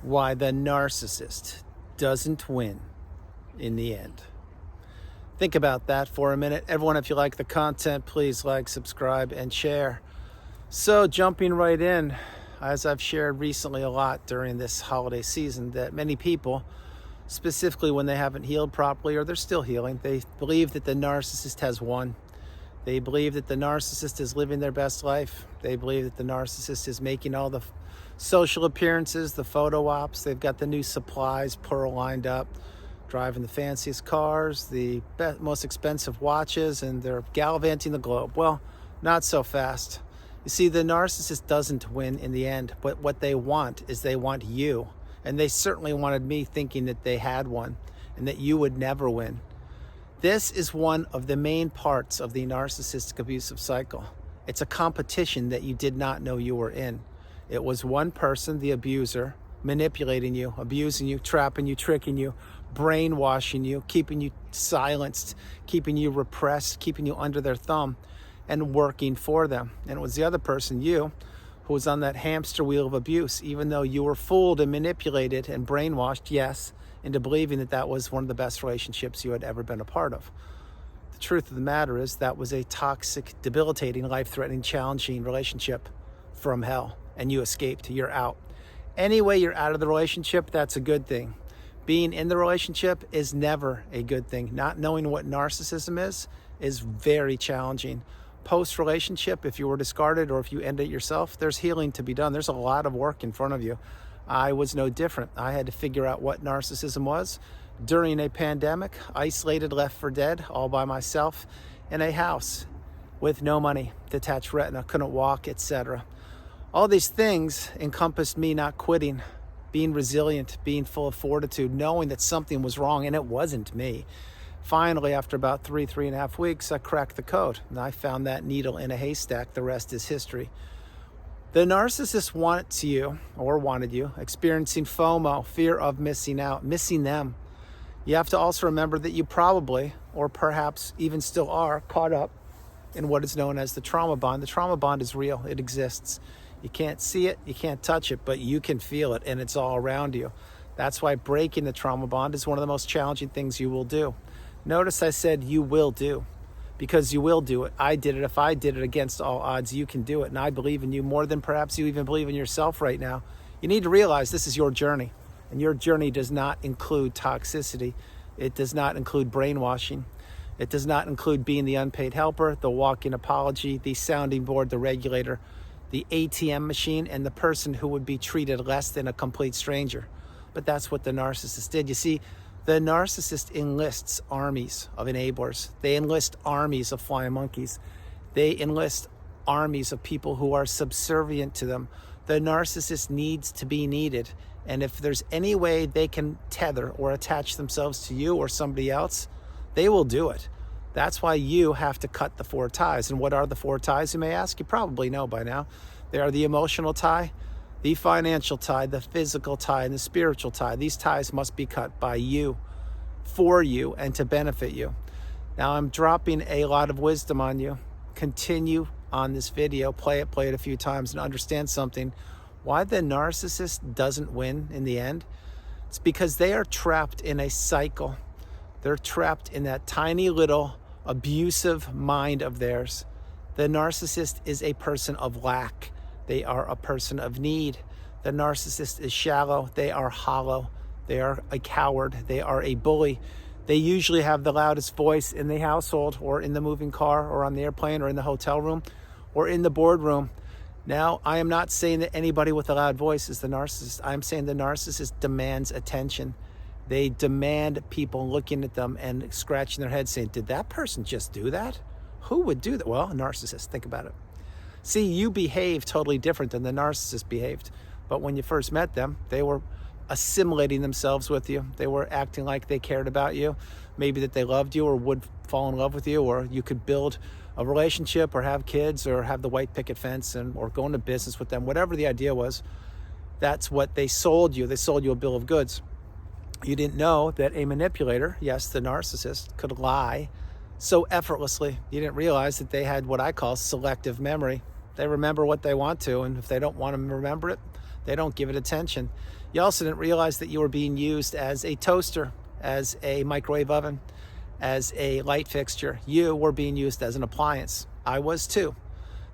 Why the narcissist doesn't win in the end. Think about that for a minute. Everyone, if you like the content, please like, subscribe, and share. So jumping right in, as I've shared recently a lot during this holiday season, that many people, specifically when they haven't healed properly or they're still healing, they believe that the narcissist has won. They believe that the narcissist is living their best life. They believe that the narcissist is making all the social appearances, the photo ops. They've got the new supplies, plural, lined up, driving the fanciest cars, the most expensive watches, and they're gallivanting the globe. Well, not so fast. You see, the narcissist doesn't win in the end, but what they want is they want you. And they certainly wanted me thinking that they had one and that you would never win. This is one of the main parts of the narcissistic abusive cycle. It's a competition that you did not know you were in. It was one person, the abuser, manipulating you, abusing you, trapping you, tricking you, brainwashing you, keeping you silenced, keeping you repressed, keeping you under their thumb, and working for them. And it was the other person, you, who was on that hamster wheel of abuse, even though you were fooled and manipulated and brainwashed, yes, into believing that that was one of the best relationships you had ever been a part of. The truth of the matter is that was a toxic, debilitating, life-threatening, challenging relationship from hell, and you escaped. You're out. Anyway, you're out of the relationship, that's a good thing. Being in the relationship is never a good thing. Not knowing what narcissism is very challenging. Post-relationship, if you were discarded or if you end it yourself, there's healing to be done. There's a lot of work in front of you. I was no different. I had to figure out what narcissism was during a pandemic, isolated, left for dead, all by myself in a house with no money, detached retina, couldn't walk, etc. All these things encompassed me not quitting, being resilient, being full of fortitude, knowing that something was wrong, and it wasn't me. Finally, after about 3.5 weeks, I cracked the code, and I found that needle in a haystack. The rest is history. The narcissist wanted you, experiencing FOMO, fear of missing out, missing them. You have to also remember that you probably, or perhaps even still are, caught up in what is known as the trauma bond. The trauma bond is real. It exists. You can't see it, you can't touch it, but you can feel it, and it's all around you. That's why breaking the trauma bond is one of the most challenging things you will do. Notice I said you will do, because you will do it. I did it. If I did it against all odds, you can do it. And I believe in you more than perhaps you even believe in yourself right now. You need to realize this is your journey, and your journey does not include toxicity. It does not include brainwashing. It does not include being the unpaid helper, the walking apology, the sounding board, the regulator, the ATM machine, and the person who would be treated less than a complete stranger. But that's what the narcissist did. You see, the narcissist enlists armies of enablers. They enlist armies of flying monkeys. They enlist armies of people who are subservient to them. The narcissist needs to be needed. And if there's any way they can tether or attach themselves to you or somebody else, they will do it. That's why you have to cut the 4 ties. And what are the 4 ties, you may ask? You probably know by now. They are the emotional tie, the financial tie, the physical tie, and the spiritual tie. These ties must be cut by you, for you, and to benefit you. Now, I'm dropping a lot of wisdom on you. Continue on this video, play it a few times, and understand something. Why the narcissist doesn't win in the end? It's because they are trapped in a cycle. They're trapped in that tiny little abusive mind of theirs. The narcissist is a person of lack. They are a person of need. The narcissist is shallow. They are hollow. They are a coward. They are a bully. They usually have the loudest voice in the household or in the moving car or on the airplane or in the hotel room or in the boardroom. Now, I am not saying that anybody with a loud voice is the narcissist. I'm saying the narcissist demands attention. They demand people looking at them and scratching their head saying, did that person just do that? Who would do that? Well, a narcissist. Think about it. See, you behave totally different than the narcissist behaved. But when you first met them, they were assimilating themselves with you. They were acting like they cared about you, maybe that they loved you or would fall in love with you, or you could build a relationship or have kids or have the white picket fence or go into business with them. Whatever the idea was, that's what they sold you. They sold you a bill of goods. You didn't know that a manipulator, yes, the narcissist, could lie so effortlessly. You didn't realize that they had what I call selective memory. They remember what they want to, and if they don't want to remember it, They don't give it attention. You also didn't realize that you were being used as a toaster, as a microwave oven, as a light fixture. You were being used as an appliance. I was too.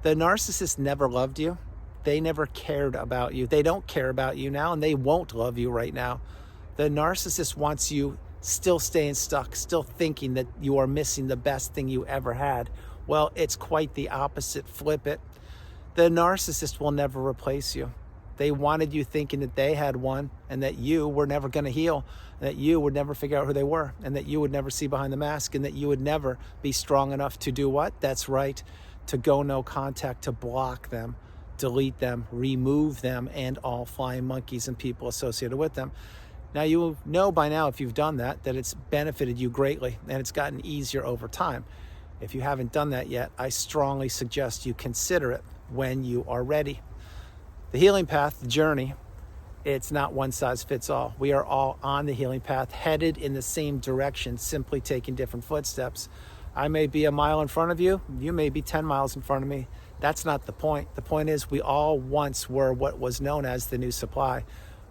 The narcissist never loved you. They never cared about you. They don't care about you now, and they won't love you right now. The narcissist wants you still staying stuck, still thinking that you are missing the best thing you ever had. Well, it's quite the opposite. Flip it. The narcissist will never replace you. They wanted you thinking that they had one and that you were never going to heal, and that you would never figure out who they were, and that you would never see behind the mask, and that you would never be strong enough to do what? That's right, to go no contact, to block them, delete them, remove them, and all flying monkeys and people associated with them. Now, you know by now, if you've done that, that it's benefited you greatly, and it's gotten easier over time. If you haven't done that yet, I strongly suggest you consider it when you are ready. The healing path, the journey, it's not one size fits all. We are all on the healing path, headed in the same direction, simply taking different footsteps. I may be a mile in front of you. You may be 10 miles in front of me. That's not the point. The point is we all once were what was known as the new supply.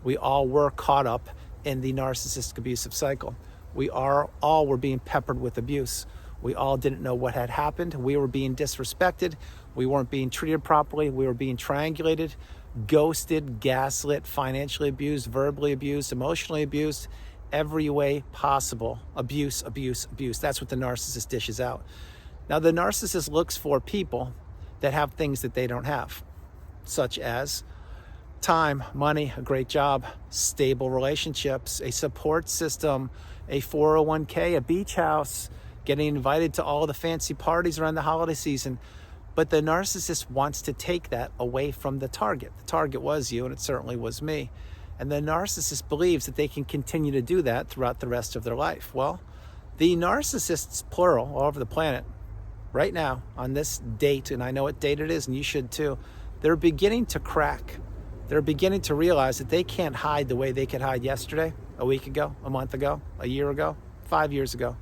We all were caught up in the narcissistic abusive cycle. We all were being peppered with abuse. We all didn't know what had happened. We were being disrespected. We weren't being treated properly. We were being triangulated, ghosted, gaslit, financially abused, verbally abused, emotionally abused, every way possible. Abuse, abuse, abuse. That's what the narcissist dishes out. Now, the narcissist looks for people that have things that they don't have, such as time, money, a great job, stable relationships, a support system, a 401k, a beach house, getting invited to all the fancy parties around the holiday season. But the narcissist wants to take that away from the target. The target was you, and it certainly was me. And the narcissist believes that they can continue to do that throughout the rest of their life. Well, the narcissists, plural, all over the planet, right now, on this date, and I know what date it is, and you should too, they're beginning to crack. They're beginning to realize that they can't hide the way they could hide yesterday, a week ago, a month ago, a year ago, 5 years ago.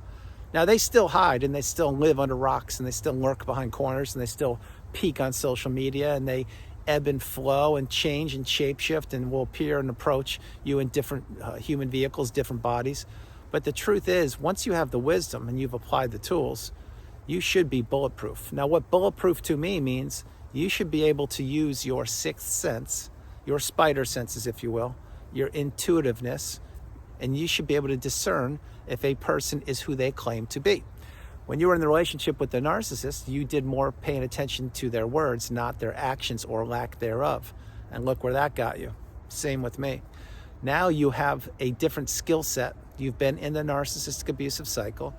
Now, they still hide, and they still live under rocks, and they still lurk behind corners, and they still peek on social media, and they ebb and flow and change and shapeshift and will appear and approach you in different human vehicles, different bodies. But the truth is, once you have the wisdom and you've applied the tools, you should be bulletproof. Now, what bulletproof to me means, you should be able to use your sixth sense, your spider senses, if you will, your intuitiveness, and you should be able to discern if a person is who they claim to be. When you were in the relationship with the narcissist, you did more paying attention to their words, not their actions or lack thereof. And look where that got you. Same with me. Now you have a different skill set. You've been in the narcissistic abusive cycle.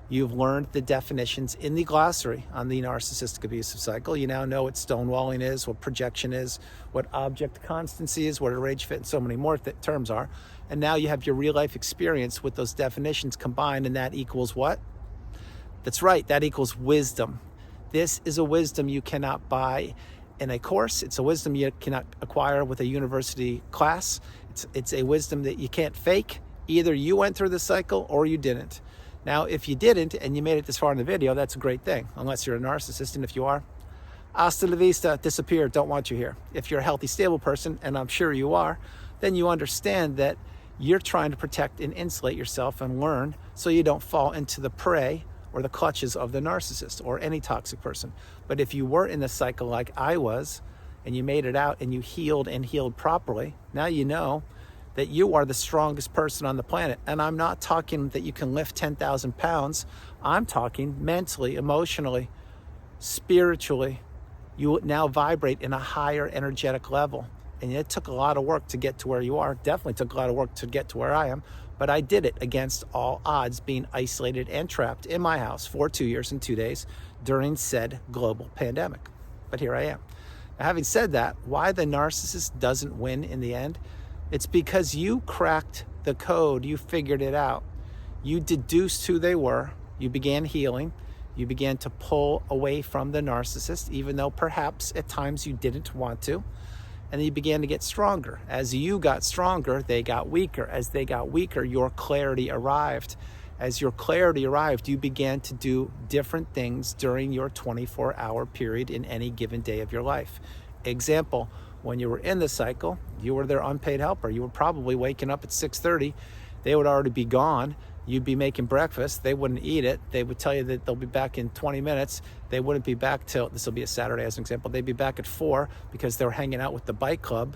You've learned the definitions in the glossary on the narcissistic abusive cycle. You now know what stonewalling is, what projection is, what object constancy is, what a rage fit, and so many more terms are. And now you have your real life experience with those definitions combined, and that equals what? That's right, that equals wisdom. This is a wisdom you cannot buy in a course. It's a wisdom you cannot acquire with a university class. It's a wisdom that you can't fake. Either you went through the cycle or you didn't. Now, if you didn't and you made it this far in the video, that's a great thing, unless you're a narcissist. And if you are, hasta la vista, disappear, don't want you here. If you're a healthy, stable person, and I'm sure you are, then you understand that you're trying to protect and insulate yourself and learn so you don't fall into the prey or the clutches of the narcissist or any toxic person. But if you were in the cycle like I was, and you made it out and you healed and healed properly, now you know that you are the strongest person on the planet. And I'm not talking that you can lift 10,000 pounds. I'm talking mentally, emotionally, spiritually. You now vibrate in a higher energetic level. And it took a lot of work to get to where you are. Definitely took a lot of work to get to where I am. But I did it against all odds, being isolated and trapped in my house for 2 years and 2 days during said global pandemic. But here I am. Now, having said that, why the narcissist doesn't win in the end? It's because you cracked the code. You figured it out. You deduced who they were. You began healing. You began to pull away from the narcissist, even though perhaps at times you didn't want to. And you began to get stronger. As you got stronger, they got weaker. As they got weaker, your clarity arrived. As your clarity arrived, you began to do different things during your 24-hour period in any given day of your life. Example, When you were in the cycle, you were their unpaid helper. You were probably waking up at 6:30. They would already be gone. You'd be making breakfast. They wouldn't eat it. They would tell you that they'll be back in 20 minutes. They wouldn't be back till, this will be a Saturday as an example, they'd be back at 4 because they were hanging out with the bike club.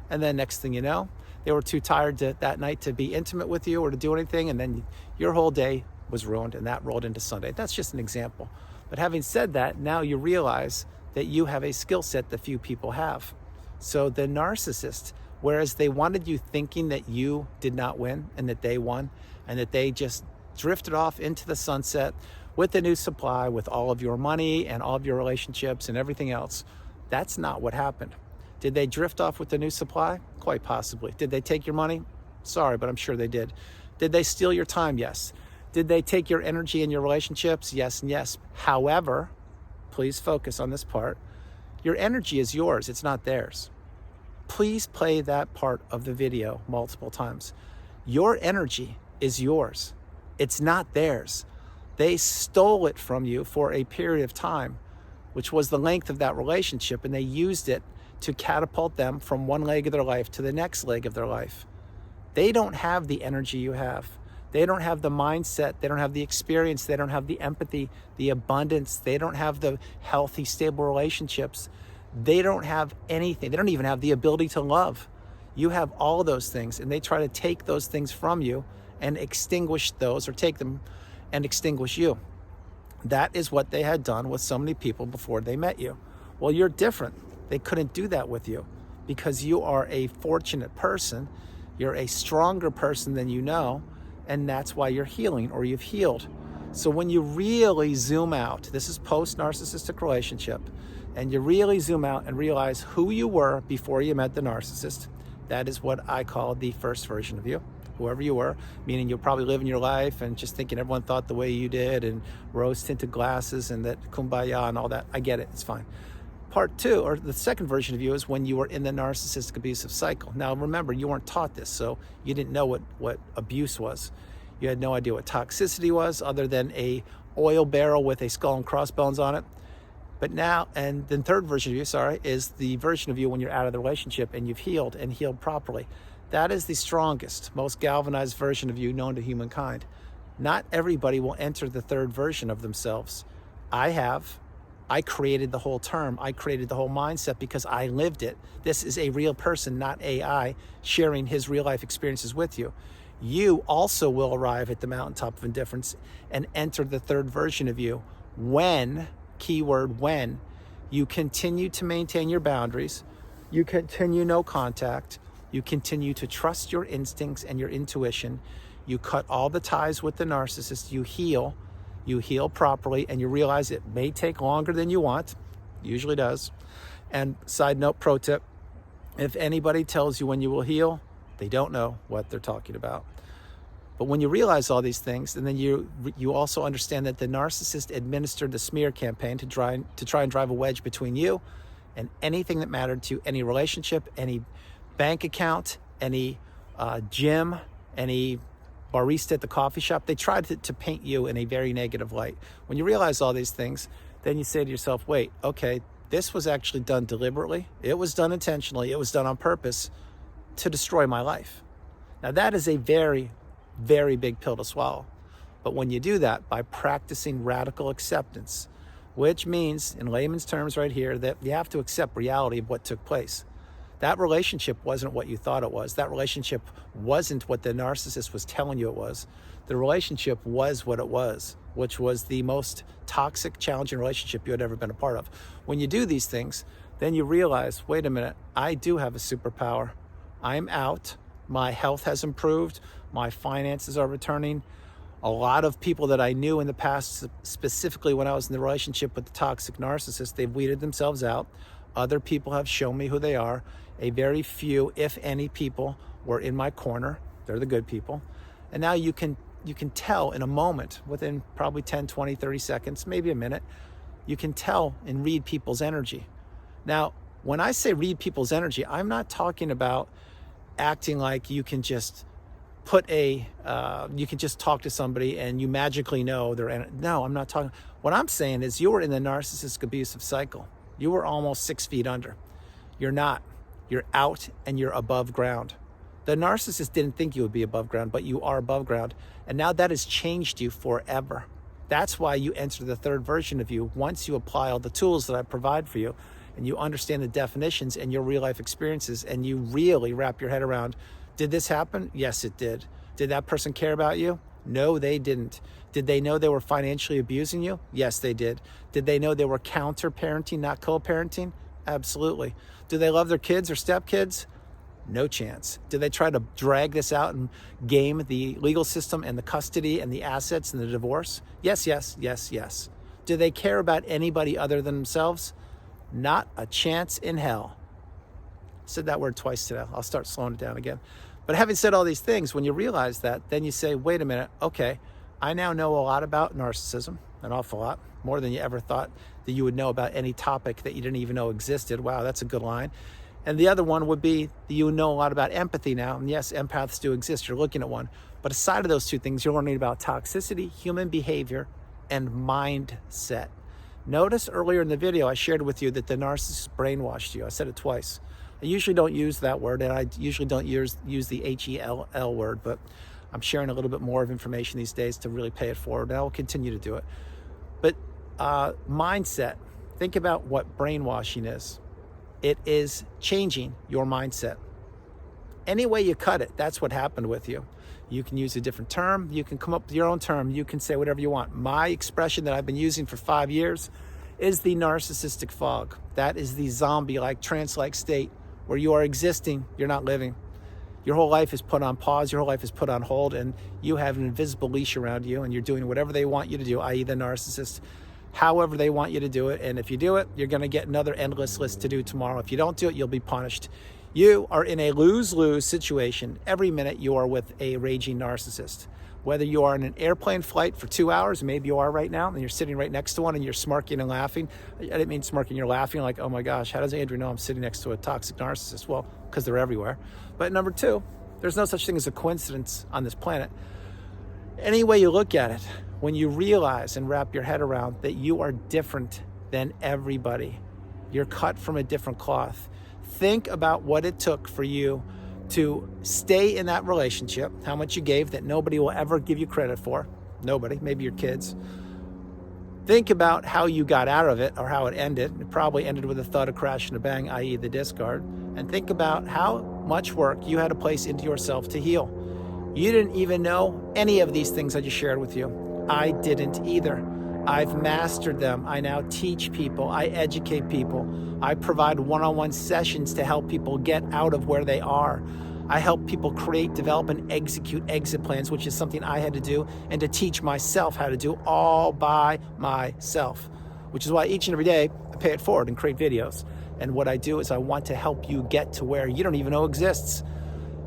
And then next thing you know, they were too tired that night to be intimate with you or to do anything. And then your whole day was ruined, and that rolled into Sunday. That's just an example. But having said that, now you realize that you have a skill set that few people have. So the narcissist, whereas they wanted you thinking that you did not win and that they won and that they just drifted off into the sunset with the new supply, with all of your money and all of your relationships and everything else, that's not what happened. Did they drift off with the new supply? Quite possibly. Did they take your money? Sorry, but I'm sure they did. Did they steal your time? Yes. Did they take your energy and your relationships? Yes and yes. However, please focus on this part. Your energy is yours. It's not theirs. Please play that part of the video multiple times. Your energy is yours. It's not theirs. They stole it from you for a period of time, which was the length of that relationship, and they used it to catapult them from one leg of their life to the next leg of their life. They don't have the energy you have. They don't have the mindset. They don't have the experience. They don't have the empathy, the abundance. They don't have the healthy, stable relationships. They don't have anything. They don't even have the ability to love. You have all of those things, and they try to take those things from you and extinguish those, or take them and extinguish you. That is what they had done with so many people before they met you. Well, you're different. They couldn't do that with you because you are a fortunate person. You're a stronger person than you know, and that's why you're healing, or you've healed. So when you really zoom out, this is post-narcissistic relationship, and you really zoom out and realize who you were before you met the narcissist, that is what I call the first version of you, whoever you were, meaning you're probably living your life and just thinking everyone thought the way you did, and rose-tinted glasses and that kumbaya and all that. I get it, it's fine. Part two, or the second version of you, is when you were in the narcissistic abusive cycle. Now remember, you weren't taught this, so you didn't know what abuse was. You had no idea what toxicity was, other than a oil barrel with a skull and crossbones on it. But now, and then third version of you, is the version of you when you're out of the relationship and you've healed and healed properly. That is the strongest, most galvanized version of you known to humankind. Not everybody will enter the third version of themselves. I have. I created the whole term. I created the whole mindset because I lived it. This is a real person, not AI, sharing his real life experiences with you. You also will arrive at the mountaintop of indifference and enter the third version of you when, keyword when, you continue to maintain your boundaries, you continue no contact, you continue to trust your instincts and your intuition, you cut all the ties with the narcissist, you heal properly, and you realize it may take longer than you want, usually does. And side note, pro tip, if anybody tells you when you will heal, they don't know what they're talking about. But when you realize all these things, and then you also understand that the narcissist administered the smear campaign to try and drive a wedge between you and anything that mattered to you, any relationship, any bank account, any gym, any barista at the coffee shop. They tried to paint you in a very negative light. When you realize all these things, then you say to yourself, wait, okay, this was actually done deliberately. It was done intentionally. It was done on purpose to destroy my life. Now that is a very, very big pill to swallow. But when you do that by practicing radical acceptance, which means in layman's terms right here, that you have to accept reality of what took place. That relationship wasn't what you thought it was. That relationship wasn't what the narcissist was telling you it was. The relationship was what it was, which was the most toxic, challenging relationship you had ever been a part of. When you do these things, then you realize, wait a minute, I do have a superpower. I'm out. My health has improved. My finances are returning. A lot of people that I knew in the past, specifically when I was in the relationship with the toxic narcissist, they've weeded themselves out. Other people have shown me who they are. A very few, if any, people were in my corner. They're the good people. And now you can tell in a moment, within probably 10, 20, 30 seconds, maybe a minute, you can tell and read people's energy. Now, when I say read people's energy, I'm not talking about acting like you can just you can just talk to somebody and you magically know their energy. No, I'm not talking. What I'm saying is you were in the narcissistic abusive cycle. You were almost 6 feet under. You're not. You're out and you're above ground. The narcissist didn't think you would be above ground, but you are above ground. And now that has changed you forever. That's why you enter the third version of you once you apply all the tools that I provide for you and you understand the definitions and your real life experiences and you really wrap your head around, did this happen? Yes, it did. Did that person care about you? No, they didn't. Did they know they were financially abusing you? Yes, they did. Did they know they were counter-parenting, not co-parenting? Absolutely. Do they love their kids or stepkids? No chance. Do they try to drag this out and game the legal system and the custody and the assets and the divorce? Yes, yes, yes, yes. Do they care about anybody other than themselves? Not a chance in hell. I said that word twice today. I'll start slowing it down again. But having said all these things, when you realize that, then you say, wait a minute, okay, I now know a lot about narcissism, an awful lot, more than you ever thought that you would know about any topic that you didn't even know existed. Wow, that's a good line. And the other one would be that you know a lot about empathy now. And yes, empaths do exist. You're looking at one. But aside of those two things, you're learning about toxicity, human behavior, and mindset. Notice earlier in the video, I shared with you that the narcissist brainwashed you. I said it twice. I usually don't use that word, and I usually don't use the H-E-L-L word, but I'm sharing a little bit more of information these days to really pay it forward, and I will continue to do it. But mindset, think about what brainwashing is. It is changing your mindset. Any way you cut it, that's what happened with you. You can use a different term. You can come up with your own term. You can say whatever you want. My expression that I've been using for 5 years is the narcissistic fog. That is the zombie-like, trance-like state where you are existing, you're not living. Your whole life is put on pause, your whole life is put on hold, and you have an invisible leash around you, and you're doing whatever they want you to do, i.e. the narcissist, however they want you to do it. And if you do it, you're gonna get another endless list to do tomorrow. If you don't do it, you'll be punished. You are in a lose-lose situation. Every minute you are with a raging narcissist. Whether you are in an airplane flight for 2 hours, maybe you are right now, and you're sitting right next to one and you're smirking and laughing. I didn't mean smirking, you're laughing like, oh my gosh, how does Andrew know I'm sitting next to a toxic narcissist? Well, because they're everywhere. But number two, there's no such thing as a coincidence on this planet. Any way you look at it, when you realize and wrap your head around that you are different than everybody, you're cut from a different cloth. Think about what it took for you to stay in that relationship, how much you gave that nobody will ever give you credit for. Nobody, maybe your kids. Think about how you got out of it or how it ended. It probably ended with a thud, a crash, and a bang, i.e. the discard. And think about how much work you had to place into yourself to heal. You didn't even know any of these things I just shared with you. I didn't either. I've mastered them. I now teach people. I educate people. I provide one-on-one sessions to help people get out of where they are. I help people create, develop, and execute exit plans, which is something I had to do, and to teach myself how to do all by myself, which is why each and every day I pay it forward and create videos. And what I do is I want to help you get to where you don't even know exists.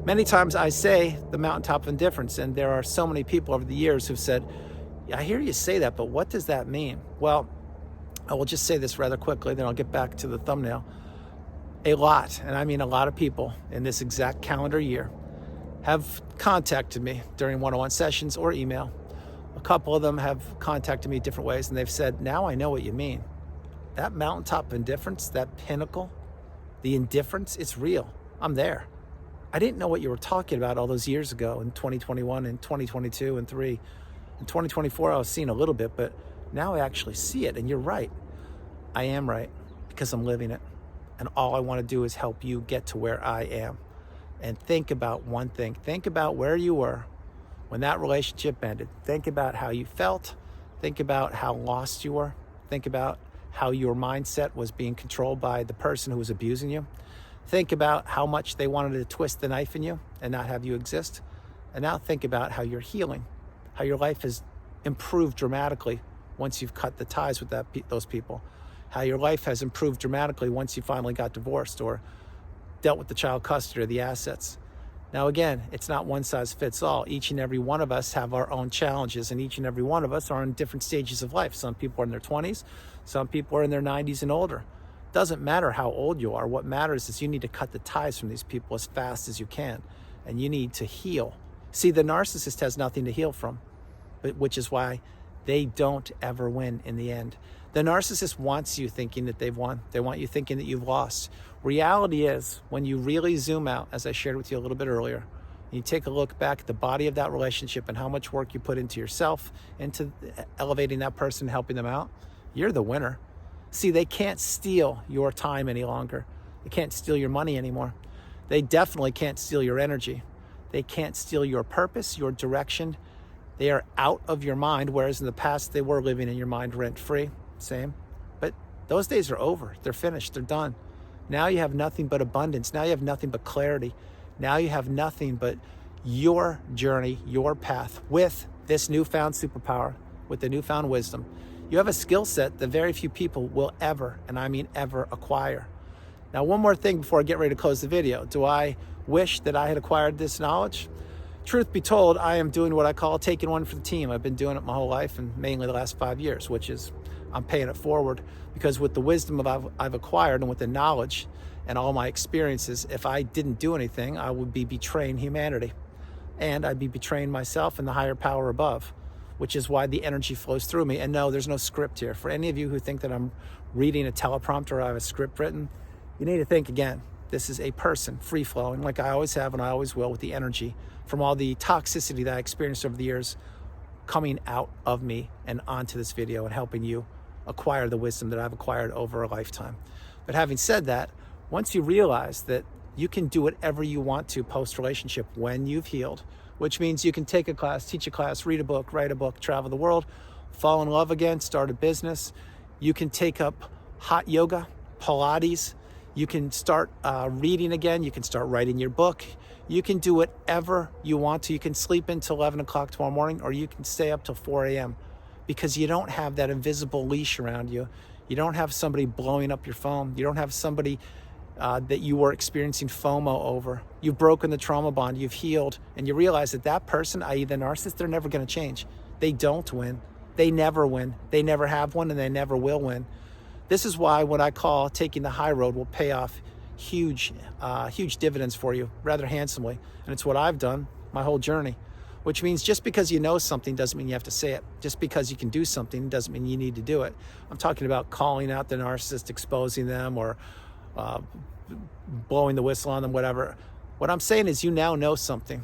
Many times I say the mountaintop of indifference, and there are so many people over the years who've said, I hear you say that, but what does that mean? Well, I will just say this rather quickly, then I'll get back to the thumbnail. A lot, and I mean a lot of people in this exact calendar year have contacted me during one-on-one sessions or email. A couple of them have contacted me different ways, and they've said, now I know what you mean. That mountaintop of indifference, that pinnacle, the indifference, it's real. I'm there. I didn't know what you were talking about all those years ago in 2021 and 2022 and 3. In 2024, I was seeing a little bit, but now I actually see it. And you're right. I am right because I'm living it. And all I want to do is help you get to where I am. And think about one thing. Think about where you were when that relationship ended. Think about how you felt. Think about how lost you were. Think about how your mindset was being controlled by the person who was abusing you. Think about how much they wanted to twist the knife in you and not have you exist. And now think about how you're healing. How your life has improved dramatically once you've cut the ties with those people. How your life has improved dramatically once you finally got divorced or dealt with the child custody or the assets. Now again, it's not one size fits all. Each and every one of us have our own challenges, and each and every one of us are in different stages of life. Some people are in their 20s, some people are in their 90s and older. Doesn't matter how old you are. What matters is you need to cut the ties from these people as fast as you can, and you need to heal. See, the narcissist has nothing to heal from, which is why they don't ever win in the end. The The narcissist wants you thinking that they've won. They want you thinking that you've lost. Reality is, when you really zoom out, as I shared with you a little bit earlier, you take a look back at the body of that relationship and how much work you put into yourself, into elevating that person, helping them out, you're the winner. See, they can't steal your time any longer. They can't steal your money anymore. They definitely can't steal your energy. They can't steal your purpose, your direction. They are out of your mind, whereas in the past they were living in your mind rent-free. Same. But those days are over. They're finished. They're done. Now you have nothing but abundance. Now you have nothing but clarity. Now you have nothing but your journey, your path with this newfound superpower, with the newfound wisdom. You have a skill set that very few people will ever, and I mean ever, acquire. Now, one more thing before I get ready to close the video. Do I wish that I had acquired this knowledge? Truth be told, I am doing what I call taking one for the team. I've been doing it my whole life, and mainly the last 5 years, which is I'm paying it forward, because with the wisdom I've acquired and with the knowledge and all my experiences, if I didn't do anything, I would be betraying humanity, and I'd be betraying myself and the higher power above, which is why the energy flows through me. And no, there's no script here. For any of you who think that I'm reading a teleprompter or I have a script written, you need to think again. This is a person, free-flowing, like I always have and I always will, with the energy from all the toxicity that I experienced over the years coming out of me and onto this video and helping you acquire the wisdom that I've acquired over a lifetime. But having said that, once you realize that you can do whatever you want to post-relationship when you've healed, which means you can take a class, teach a class, read a book, write a book, travel the world, fall in love again, start a business. You can take up hot yoga, Pilates. You can start reading again. You can start writing your book. You can do whatever you want to. You can sleep until 11 o'clock tomorrow morning, or you can stay up till 4 a.m. because you don't have that invisible leash around you. You don't have somebody blowing up your phone. You don't have somebody that you were experiencing FOMO over. You've broken the trauma bond. You've healed. And you realize that that person, i.e. the narcissist, they're never going to change. They don't win. They never win. They never have won, and they never will win. This is why what I call taking the high road will pay off huge dividends for you rather handsomely. And it's what I've done my whole journey, which means just because you know something doesn't mean you have to say it. Just because you can do something doesn't mean you need to do it. I'm talking about calling out the narcissist, exposing them, or blowing the whistle on them, whatever. What I'm saying is you now know something,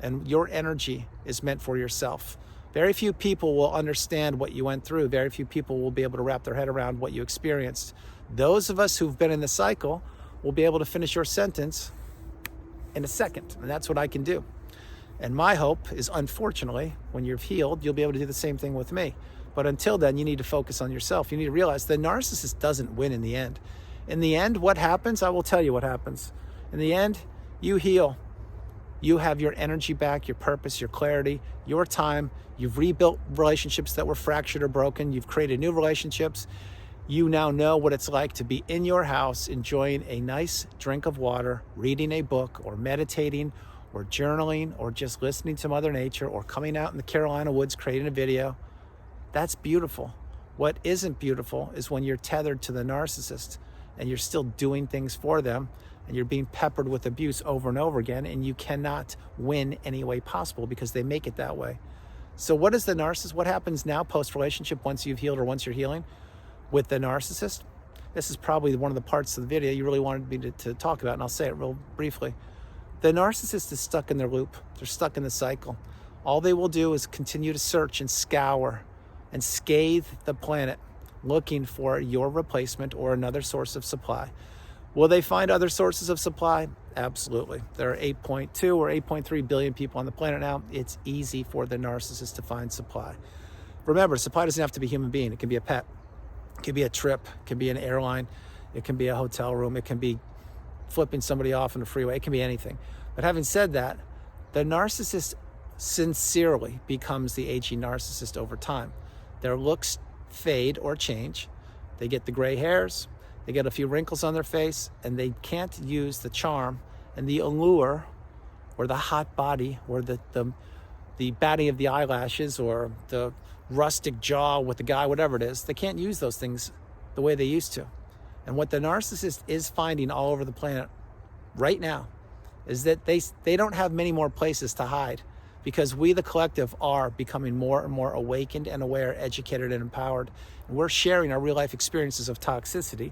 and your energy is meant for yourself. Very few people will understand what you went through. Very few people will be able to wrap their head around what you experienced. Those of us who've been in the cycle will be able to finish your sentence in a second, and that's what I can do. And my hope is, unfortunately, when you've healed, you'll be able to do the same thing with me. But until then, you need to focus on yourself. You need to realize the narcissist doesn't win in the end. In the end, what happens? I will tell you what happens. In the end, you heal. You have your energy back, your purpose, your clarity, your time. You've rebuilt relationships that were fractured or broken. You've created new relationships. You now know what it's like to be in your house, enjoying a nice drink of water, reading a book, or meditating, or journaling, or just listening to Mother Nature, or coming out in the Carolina woods, creating a video. That's beautiful. What isn't beautiful is when you're tethered to the narcissist and you're still doing things for them, and you're being peppered with abuse over and over again, and you cannot win any way possible because they make it that way. So what is the narcissist? What happens now post-relationship once you've healed or once you're healing with the narcissist? This is probably one of the parts of the video you really wanted me to talk about, and I'll say it real briefly. The narcissist is stuck in their loop. They're stuck in the cycle. All they will do is continue to search and scour and scathe the planet looking for your replacement or another source of supply. Will they find other sources of supply? Absolutely. There are 8.2 or 8.3 billion people on the planet now. It's easy for the narcissist to find supply. Remember, supply doesn't have to be a human being. It can be a pet. It can be a trip. It can be an airline. It can be a hotel room. It can be flipping somebody off in a freeway. It can be anything. But having said that, the narcissist sincerely becomes the aging narcissist over time. Their looks fade or change. They get the gray hairs. They get a few wrinkles on their face, and they can't use the charm and the allure or the hot body or the batting of the eyelashes or the rustic jaw with the guy, whatever it is. They can't use those things the way they used to. And what the narcissist is finding all over the planet right now is that they don't have many more places to hide. because we, the collective, are becoming more and more awakened and aware, educated and empowered. And we're sharing our real life experiences of toxicity.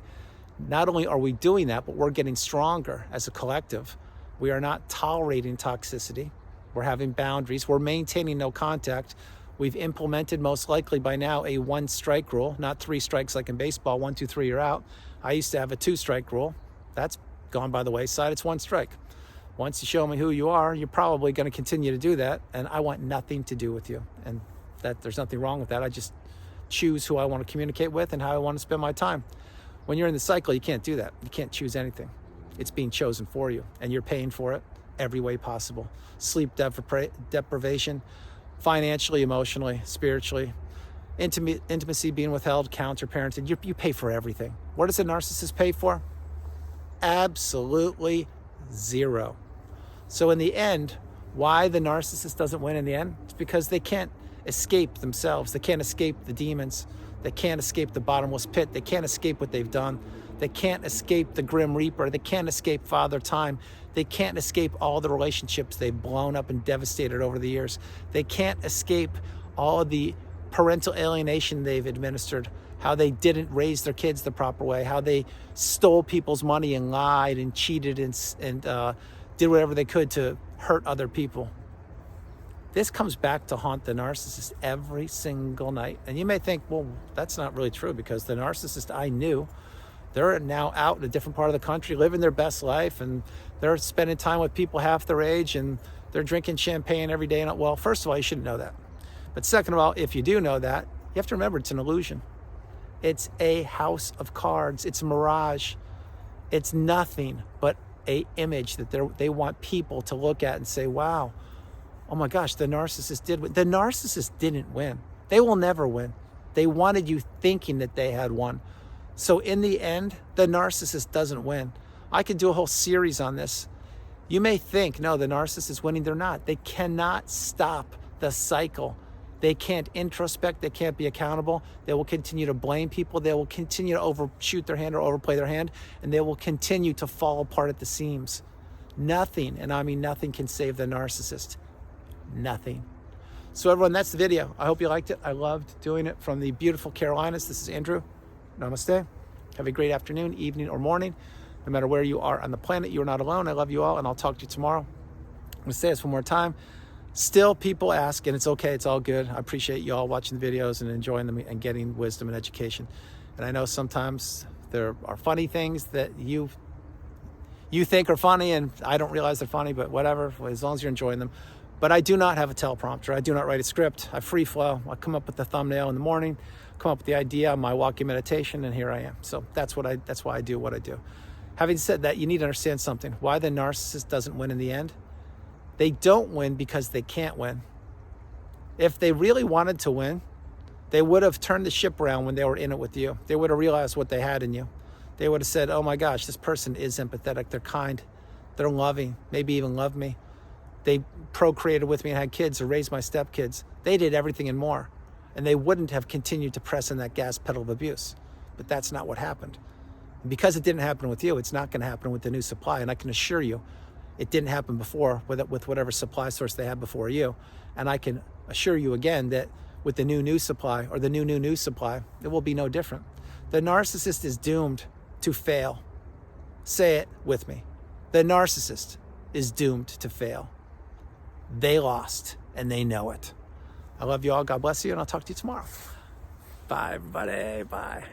Not only are we doing that, but we're getting stronger as a collective. We are not tolerating toxicity. We're having boundaries. We're maintaining no contact. We've implemented, most likely by now, a 1-strike rule, not 3 strikes like in baseball, 1, 2, 3, you're out. I used to have a 2-strike rule. That's gone by the wayside. It's 1 strike. Once you show me who you are, you're probably going to continue to do that. And I want nothing to do with you. And that there's nothing wrong with that. I just choose who I want to communicate with and how I want to spend my time. When you're in the cycle, you can't do that. You can't choose anything. It's being chosen for you, and you're paying for it every way possible. Sleep deprivation, financially, emotionally, spiritually, intimacy being withheld, counter-parenting. You pay for everything. What does a narcissist pay for? Absolutely zero. So in the end, why the narcissist doesn't win in the end? It's because they can't escape themselves. They can't escape the demons. They can't escape the bottomless pit. They can't escape what they've done. They can't escape the Grim Reaper. They can't escape Father Time. They can't escape all the relationships they've blown up and devastated over the years. They can't escape all of the parental alienation they've administered, how they didn't raise their kids the proper way, how they stole people's money and lied and cheated and did whatever they could to hurt other people. This comes back to haunt the narcissist every single night. And you may think, well, that's not really true, because the narcissist I knew, they're now out in a different part of the country, living their best life, and they're spending time with people half their age, and they're drinking champagne every day. And well, first of all, you shouldn't know that. But second of all, if you do know that, you have to remember it's an illusion. It's a house of cards. It's a mirage. It's nothing but an image that they want people to look at and say, wow, oh my gosh, the narcissist did win. The narcissist didn't win. They will never win. They wanted you thinking that they had won. So in the end, the narcissist doesn't win. I could do a whole series on this. You may think, no, the narcissist is winning. They're not. They cannot stop the cycle. They can't introspect. They can't be accountable. They will continue to blame people. They will continue to overshoot their hand or overplay their hand, and they will continue to fall apart at the seams. Nothing, and I mean nothing, can save the narcissist. Nothing. So everyone, that's the video. I hope you liked it. I loved doing it from the beautiful Carolinas. This is Andrew. Namaste. Have a great afternoon, evening, or morning. No matter where you are on the planet, you are not alone. I love you all, and I'll talk to you tomorrow. I'm going to say this one more time. Still, people ask, and it's okay. It's all good. I appreciate you all watching the videos and enjoying them and getting wisdom and education. And I know sometimes there are funny things that you think are funny, and I don't realize they're funny, but whatever, as long as you're enjoying them. But I do not have a teleprompter. I do not write a script. I free flow. I come up with the thumbnail in the morning, come up with the idea, my walking meditation, and here I am. So that's why I do what I do. Having said that, you need to understand something. Why the narcissist doesn't win in the end? They don't win because they can't win. If they really wanted to win, they would have turned the ship around when they were in it with you. They would have realized what they had in you. They would have said, oh my gosh, this person is empathetic. They're kind. They're loving, maybe even love me. They procreated with me and had kids or raised my stepkids. They did everything and more. And they wouldn't have continued to press on that gas pedal of abuse. But that's not what happened. And because it didn't happen with you, it's not going to happen with the new supply. And I can assure you, it didn't happen before with whatever supply source they had before you. And I can assure you again that with the new supply or the new supply, it will be no different. The narcissist is doomed to fail. Say it with me. The narcissist is doomed to fail. They lost, and they know it. I love you all. God bless you, and I'll talk to you tomorrow. Bye, everybody. Bye.